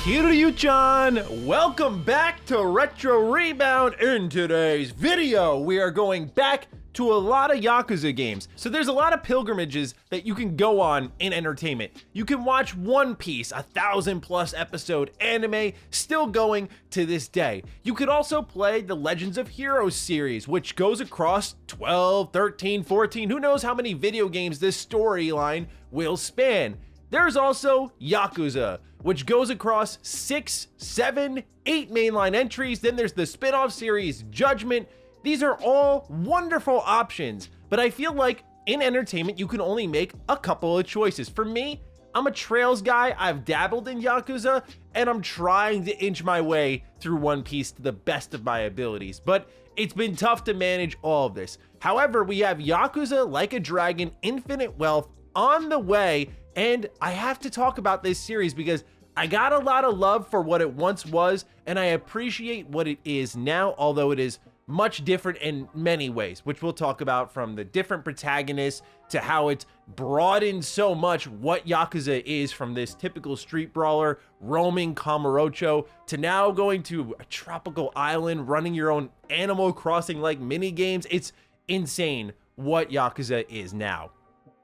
Kiryu-chan, welcome back to Retro Rebound. In today's video, we are going back to a lot of Yakuza games. So there's a lot of pilgrimages that you can go on in entertainment. You can watch One Piece, 1,000+ episode anime, still going to this day. You could also play the Legends of Heroes series, which goes across 12, 13, 14, who knows how many video games this storyline will span. There's also Yakuza, which goes across 6, 7, 8 mainline entries. Then there's the spin-off series Judgment. These are all wonderful options, but I feel like in entertainment, you can only make a couple of choices. For me, I'm a Trails guy. I've dabbled in Yakuza, and I'm trying to inch my way through One Piece to the best of my abilities, but it's been tough to manage all of this. However, we have Yakuza Like a Dragon Infinite Wealth on the way, and I have to talk about this series because I got a lot of love for what it once was, and I appreciate what it is now, although it is much different in many ways, which we'll talk about, from the different protagonists to how it's broadened so much what Yakuza is, from this typical street brawler roaming Kamurocho to now going to a tropical island, running your own Animal Crossing like mini games. It's insane what Yakuza is now.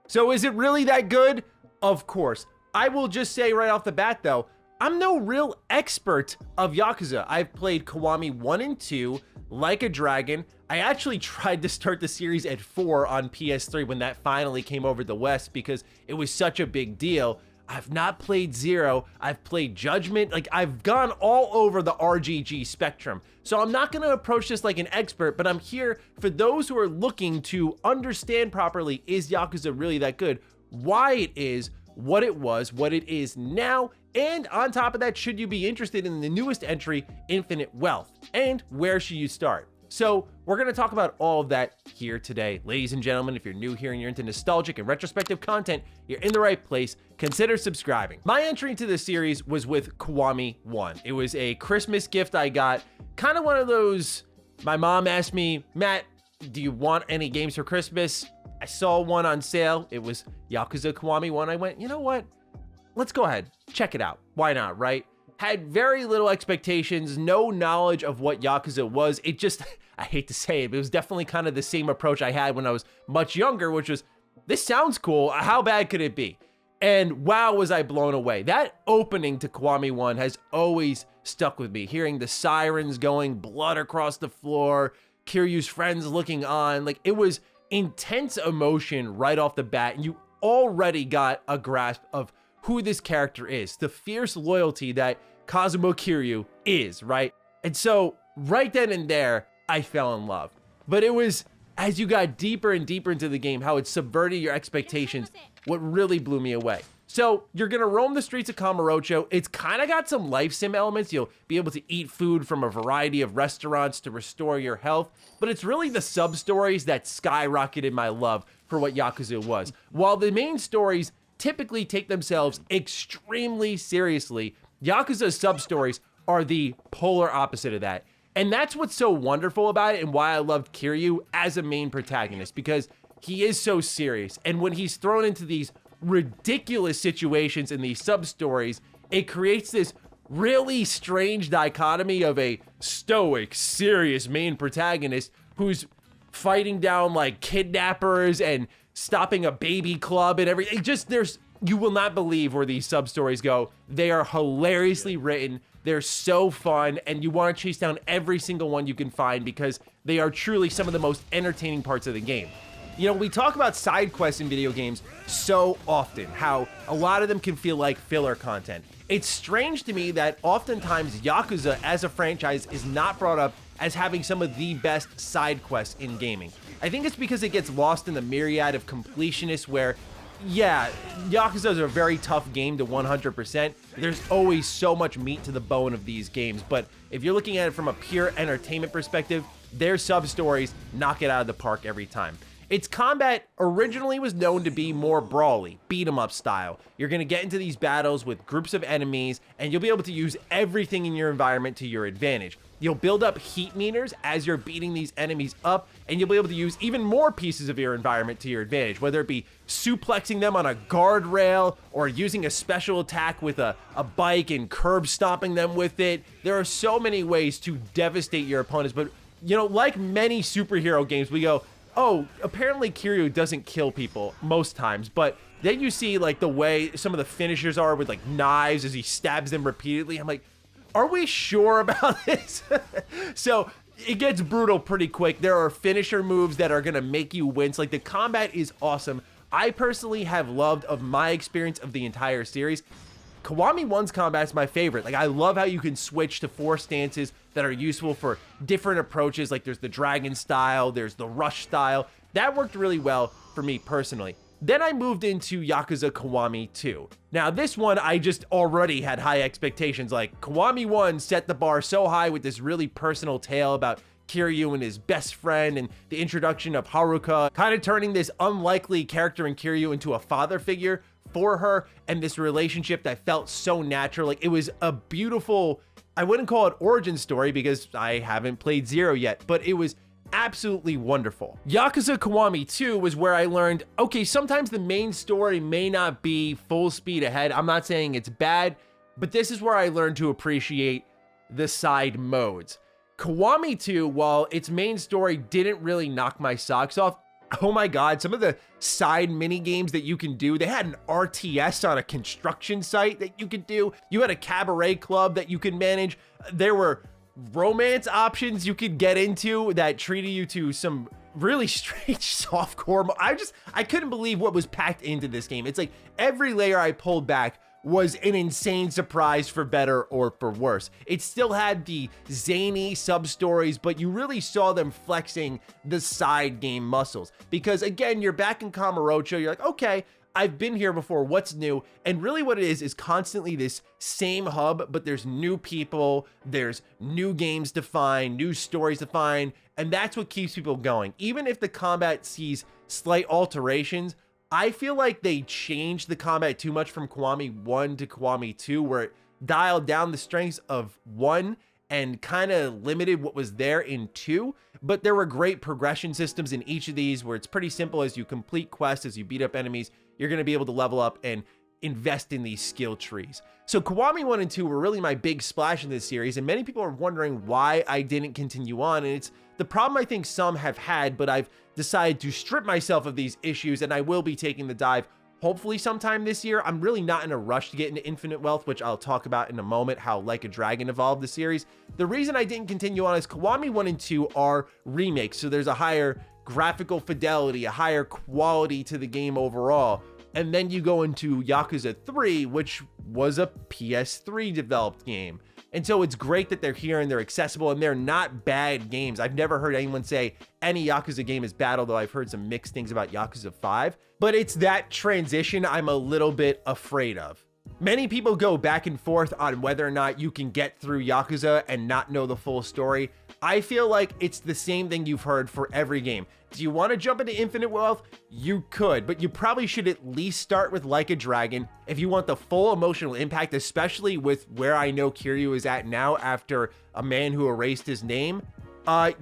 So is it really that good? Of course. I will just say right off the bat though, I'm no real expert of Yakuza. I've played Kiwami 1 and 2, Like a Dragon. I actually tried to start the series at 4 on PS3 when that finally came over the West because it was such a big deal. I've not played 0. I've played Judgment. Like, I've gone all over the RGG spectrum. So I'm not gonna approach this like an expert, but I'm here for those who are looking to understand properly, is Yakuza really that good? Why it is, what it was, what it is now, and on top of that, should you be interested in the newest entry, Infinite Wealth, and where should you start? So we're going to talk about all of that here today. Ladies and gentlemen, if you're new here and you're into nostalgic and retrospective content, you're in the right place. Consider subscribing. My entry into this series was with Kiwami 1. It was a Christmas gift I got, kind of one of those, my mom asked me, Matt, do you want any games for Christmas? I saw one on sale. It was Yakuza Kiwami 1. I went, you know what? Let's go ahead, check it out. Why not, right? Had very little expectations, no knowledge of what Yakuza was. It just, I hate to say it, but it was definitely kind of the same approach I had when I was much younger, which was, this sounds cool. How bad could it be? And wow, was I blown away. That opening to Kiwami 1 has always stuck with me. Hearing the sirens going, blood across the floor, Kiryu's friends looking on, like it was intense emotion right off the bat, and you already got a grasp of who this character is, the fierce loyalty that Kazuma Kiryu is, right? And so right then and there, I fell in love. But it was as you got deeper and deeper into the game, how it subverted your expectations, what really blew me away. So you're gonna roam the streets of Kamurocho. It's kind of got some life sim elements. You'll be able to eat food from a variety of restaurants to restore your health, but it's really the sub-stories that skyrocketed my love for what Yakuza was. While the main stories typically take themselves extremely seriously, Yakuza's sub-stories are the polar opposite of that. And that's what's so wonderful about it and why I loved Kiryu as a main protagonist, because he is so serious. And when he's thrown into these ridiculous situations in these sub-stories, it creates this really strange dichotomy of a stoic, serious main protagonist who's fighting down like kidnappers and stopping a baby club and everything. You will not believe where these sub-stories go. They are hilariously written. They're so fun, and you want to chase down every single one you can find because they are truly some of the most entertaining parts of the game. You know, we talk about side quests in video games so often, how a lot of them can feel like filler content. It's strange to me that oftentimes Yakuza as a franchise is not brought up as having some of the best side quests in gaming. I think it's because it gets lost in the myriad of completionists where, yeah, Yakuza is a very tough game to 100%. There's always so much meat to the bone of these games, but if you're looking at it from a pure entertainment perspective, their sub-stories knock it out of the park every time. Its combat originally was known to be more brawly, beat 'em up style. You're gonna get into these battles with groups of enemies, and you'll be able to use everything in your environment to your advantage. You'll build up heat meters as you're beating these enemies up, and you'll be able to use even more pieces of your environment to your advantage, whether it be suplexing them on a guardrail or using a special attack with a bike and curb stomping them with it. There are so many ways to devastate your opponents, but you know, like many superhero games, we go, oh, apparently Kiryu doesn't kill people most times, but then you see like the way some of the finishers are with like knives as he stabs them repeatedly. I'm like, are we sure about this? So it gets brutal pretty quick. There are finisher moves that are gonna make you wince. Like the combat is awesome. I personally have loved, of my experience of the entire series, Kiwami 1's combat is my favorite. Like I love how you can switch to 4 stances that are useful for different approaches. Like there's the dragon style, there's the rush style. That worked really well for me personally. Then I moved into Yakuza Kiwami 2. Now this one, I just already had high expectations. Like Kiwami 1 set the bar so high with this really personal tale about Kiryu and his best friend and the introduction of Haruka, kind of turning this unlikely character in Kiryu into a father figure for her, and this relationship that felt so natural. Like it was a beautiful, I wouldn't call it origin story because I haven't played Zero yet, but it was absolutely wonderful. Yakuza Kiwami 2 was where I learned, okay, sometimes the main story may not be full speed ahead. I'm not saying it's bad, but this is where I learned to appreciate the side modes. Kiwami 2, while its main story didn't really knock my socks off, oh my God, some of the side mini games that you can do. They had an RTS on a construction site that you could do. You had a cabaret club that you could manage. There were romance options you could get into that treated you to some really strange softcore. I couldn't believe what was packed into this game. It's like every layer I pulled back was an insane surprise, for better or for worse. It still had the zany sub-stories, but you really saw them flexing the side game muscles. Because again, you're back in Kamurocho, you're like, okay, I've been here before, what's new? And really what it is constantly this same hub, but there's new people, there's new games to find, new stories to find, and that's what keeps people going. Even if the combat sees slight alterations, I feel like they changed the combat too much from Kiwami 1 to Kiwami 2, where it dialed down the strengths of 1 and kind of limited what was there in 2. But there were great progression systems in each of these where it's pretty simple. As you complete quests, as you beat up enemies, you're going to be able to level up and invest in these skill trees. So Kiwami 1 and 2 were really my big splash in this series, and many people are wondering why I didn't continue on, and it's the problem I think some have had, but I've decided to strip myself of these issues, and I will be taking the dive hopefully sometime this year. I'm really not in a rush to get into Infinite Wealth, which I'll talk about in a moment, how Like a Dragon evolved the series. The reason I didn't continue on is Kiwami 1 and 2 are remakes, so there's a higher graphical fidelity, a higher quality to the game overall. And then you go into Yakuza 3, which was a PS3 developed game. And so it's great that they're here and they're accessible and they're not bad games. I've never heard anyone say any Yakuza game is bad, although I've heard some mixed things about Yakuza 5. But it's that transition I'm a little bit afraid of. Many people go back and forth on whether or not you can get through Yakuza and not know the full story. I feel like it's the same thing you've heard for every game. Do you want to jump into Infinite Wealth? You could, but you probably should at least start with Like a Dragon if you want the full emotional impact, especially with where I know Kiryu is at now after A Man Who Erased His Name.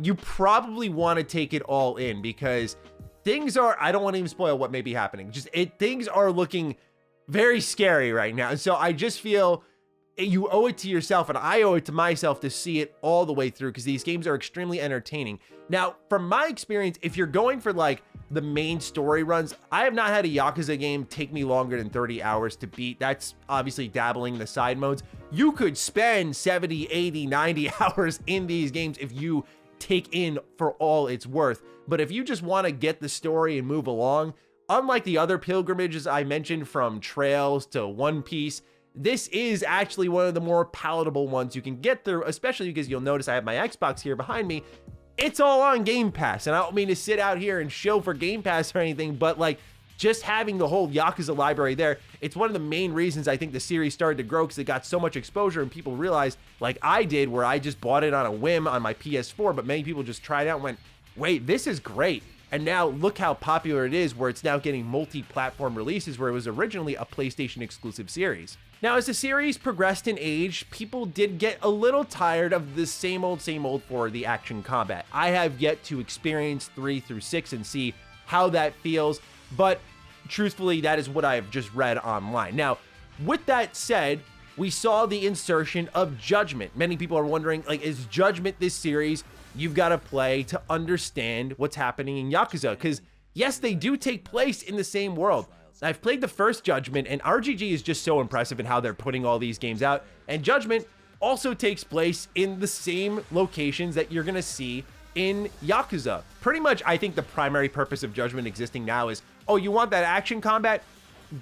You probably want to take it all in because things are, I don't want to even spoil what may be happening. Things are looking very scary right now. And so I just feel you owe it to yourself, and I owe it to myself to see it all the way through because these games are extremely entertaining. Now, from my experience, if you're going for like the main story runs, I have not had a Yakuza game take me longer than 30 hours to beat. That's obviously dabbling in the side modes. You could spend 70, 80, 90 hours in these games if you take in for all it's worth. But if you just want to get the story and move along, unlike the other pilgrimages I mentioned from Trails to One Piece, this is actually one of the more palatable ones you can get through, especially because you'll notice I have my Xbox here behind me. It's all on Game Pass, and I don't mean to sit out here and show for Game Pass or anything, but like just having the whole Yakuza library there, it's one of the main reasons I think the series started to grow because it got so much exposure and people realized, like I did, where I just bought it on a whim on my PS4, but many people just tried it out and went, wait, this is great. And now look how popular it is, where it's now getting multi-platform releases where it was originally a PlayStation exclusive series. Now, as the series progressed in age, people did get a little tired of the same old for the action combat. I have yet to experience 3 through 6 and see how that feels, but truthfully, that is what I've just read online. Now, with that said, we saw the insertion of Judgment. Many people are wondering, like, is Judgment this series you've got to play to understand what's happening in Yakuza? Because yes, they do take place in the same world. I've played the first Judgment, and RGG is just so impressive in how they're putting all these games out. And Judgment also takes place in the same locations that you're going to see in Yakuza. Pretty much, I think the primary purpose of Judgment existing now is, oh, you want that action combat?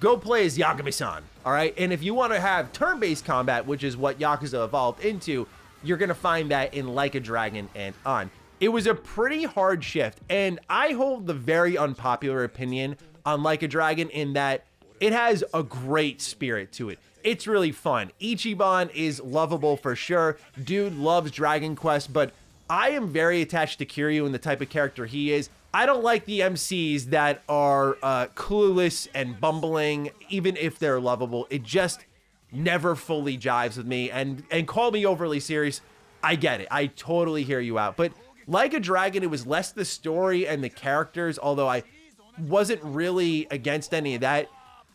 Go play as Yagami-san, all right? And if you want to have turn-based combat, which is what Yakuza evolved into, you're going to find that in Like a Dragon and on. It was a pretty hard shift, and I hold the very unpopular opinion on Like a Dragon in that it has a great spirit to it. It's really fun. Ichiban is lovable for sure. Dude loves Dragon Quest, but I am very attached to Kiryu and the type of character he is. I don't like the MCs that are clueless and bumbling, even if they're lovable. It just never fully jives with me. And call me overly serious, I get it. I totally hear you out. But Like a Dragon, it was less the story and the characters, although I wasn't really against any of that.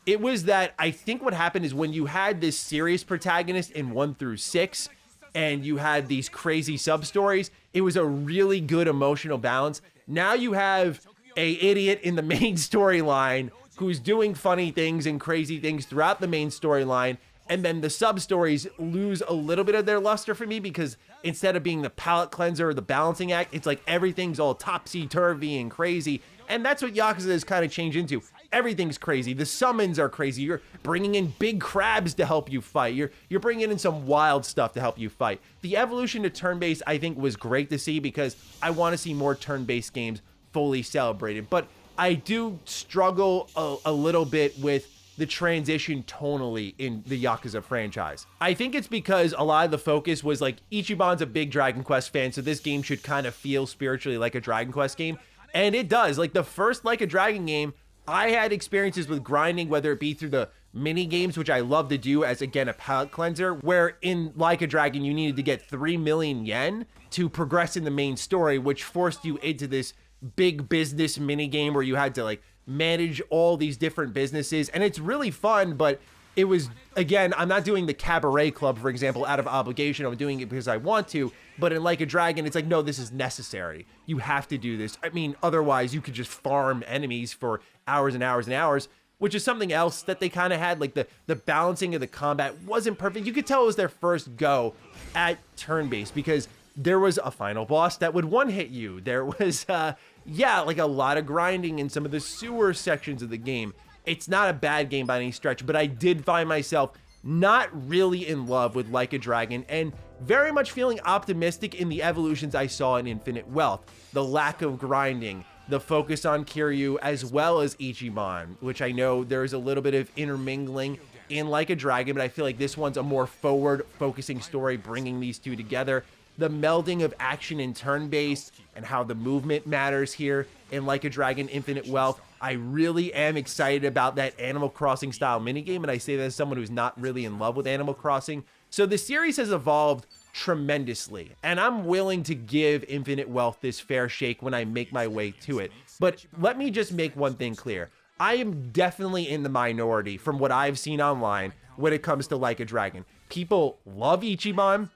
It was that I think what happened is when you had this serious protagonist in 1 through 6 and you had these crazy sub-stories, it was a really good emotional balance. Now you have a idiot in the main storyline who's doing funny things and crazy things throughout the main storyline, and then the sub-stories lose a little bit of their luster for me because instead of being the palate cleanser or the balancing act, it's like everything's all topsy-turvy and crazy. And that's what Yakuza has kind of changed into. Everything's crazy. The summons are crazy. You're bringing in big crabs to help you fight. You're bringing in some wild stuff to help you fight. The evolution to turn-based, I think, was great to see because I want to see more turn-based games fully celebrated. But I do struggle a little bit with the transition tonally in the Yakuza franchise. I think it's because a lot of the focus was like, Ichiban's a big Dragon Quest fan, so this game should kind of feel spiritually like a Dragon Quest game. And it does. Like the first Like a Dragon game, I had experiences with grinding, whether it be through the mini games, which I love to do as, again, a palate cleanser, where in Like a Dragon, you needed to get 3 million yen to progress in the main story, which forced you into this big business mini game where you had to like manage all these different businesses. And it's really fun, but it was, again, I'm not doing the cabaret club, for example, out of obligation. I'm doing it because I want to. But in Like a Dragon, it's like, no, this is necessary. You have to do this. I mean, otherwise you could just farm enemies for hours and hours and hours, which is something else that they kind of had. Like the balancing of the combat wasn't perfect. You could tell it was their first go at turn-based because there was a final boss that would one-hit you. There was, like a lot of grinding in some of the sewer sections of the game. It's not a bad game by any stretch, but I did find myself not really in love with Like a Dragon and very much feeling optimistic in the evolutions I saw in Infinite Wealth. The lack of grinding, the focus on Kiryu as well as Ichiban, which I know there's a little bit of intermingling in Like a Dragon, but I feel like this one's a more forward-focusing story bringing these two together. The melding of action and turn-based and how the movement matters here in Like a Dragon Infinite Wealth. I really am excited about that Animal Crossing style minigame, and I say that as someone who's not really in love with Animal Crossing. So the series has evolved tremendously, and I'm willing to give Infinite Wealth this fair shake when I make my way to it. But let me just make one thing clear. I am definitely in the minority from what I've seen online when it comes to Like a Dragon. People love Ichiban.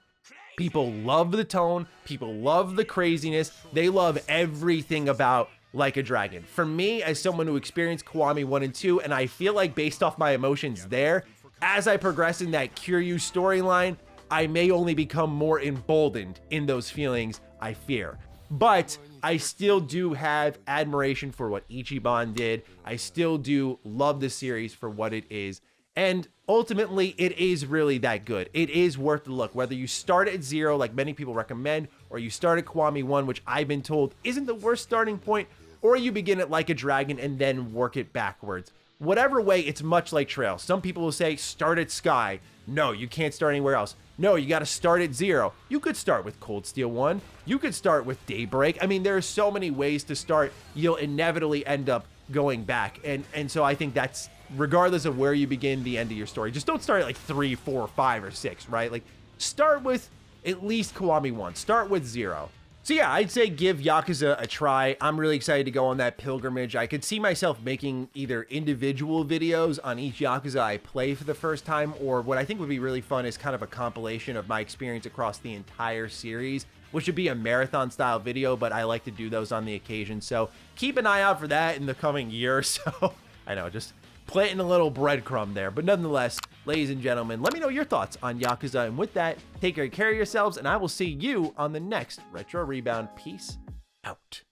People love the tone. People love the craziness. They love everything about Like a Dragon. For me, as someone who experienced Kiwami 1 and 2, and I feel like based off my emotions there, as I progress in that Kiryu storyline, I may only become more emboldened in those feelings, I fear. But I still do have admiration for what Ichiban did. I still do love the series for what it is. And ultimately, it is really that good. It is worth the look. Whether you start at 0, like many people recommend, or you start at Kiwami 1, which I've been told isn't the worst starting point, or you begin at Like a Dragon and then work it backwards. Whatever way, it's much like Trail. Some people will say, start at Sky. No, you can't start anywhere else. No, you got to start at 0. You could start with Cold Steel 1. You could start with Daybreak. I mean, there are so many ways to start. You'll inevitably end up going back. And so I think that's regardless of where you begin, the end of your story. Just don't start at like 3, 4, 5, or 6, right? Like, start with at least Kiwami 1. Start with 0. So yeah, I'd say give Yakuza a try. I'm really excited to go on that pilgrimage. I could see myself making either individual videos on each Yakuza I play for the first time, or what I think would be really fun is kind of a compilation of my experience across the entire series, which would be a marathon style video, but I like to do those on the occasion. So keep an eye out for that in the coming year or so. I know, just planting a little breadcrumb there. But nonetheless, ladies and gentlemen, let me know your thoughts on Yakuza. And with that, take great care of yourselves, and I will see you on the next Retro Rebound. Peace out.